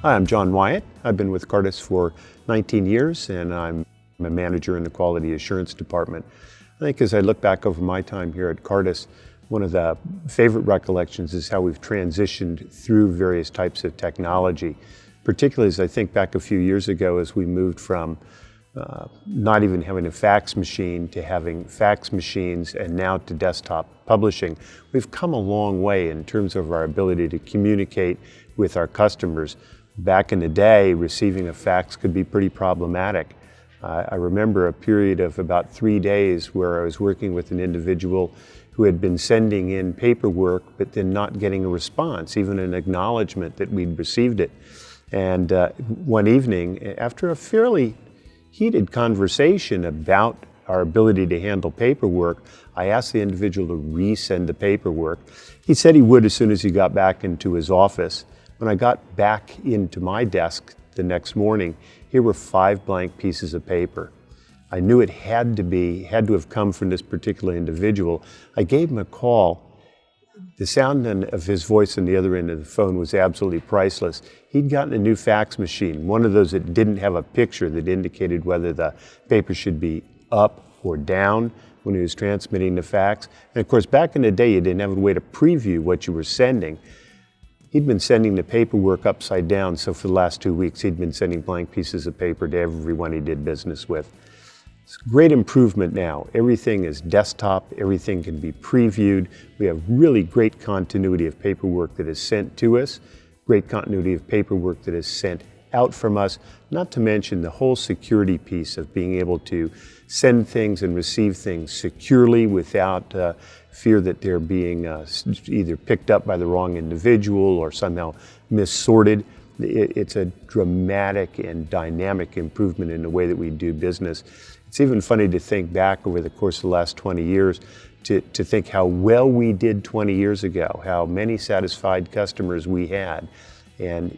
Hi, I'm Jon Wyatt. I've been with Cartus for 19 years and I'm a manager in the quality assurance department. I think as I look back over my time here at Cartus, one of the favorite recollections is how we've transitioned through various types of technology, particularly as I think back a few years ago as we moved from not even having a fax machine to having fax machines and now to desktop publishing. We've come a long way in terms of our ability to communicate with our customers. Back in the day, receiving a fax could be pretty problematic. I remember a period of about 3 days where I was working with an individual who had been sending in paperwork but then not getting a response, even an acknowledgement that we'd received it. And one evening, after a fairly heated conversation about our ability to handle paperwork, I asked the individual to resend the paperwork. He said he would as soon as he got back into his office. When I got back into my desk the next morning, here were 5 blank pieces of paper. I knew it had to have come from this particular individual. I gave him a call. The sound of his voice on the other end of the phone was absolutely priceless. He'd gotten a new fax machine, one of those that didn't have a picture that indicated whether the paper should be up or down when he was transmitting the fax. And of course, back in the day, you didn't have a way to preview what you were sending. He'd been sending the paperwork upside down, so for the last 2 weeks, he'd been sending blank pieces of paper to everyone he did business with. It's a great improvement now. Everything is desktop, everything can be previewed. We have really great continuity of paperwork that is sent to us, great continuity of paperwork that is sent out from us, not to mention the whole security piece of being able to send things and receive things securely without fear that they're being either picked up by the wrong individual or somehow missorted. It's a dramatic and dynamic improvement in the way that we do business. It's even funny to think back over the course of the last 20 years to think how well we did 20 years ago, how many satisfied customers we had, and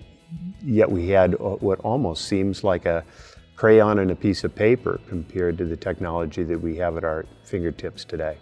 yet we had what almost seems like a crayon and a piece of paper compared to the technology that we have at our fingertips today.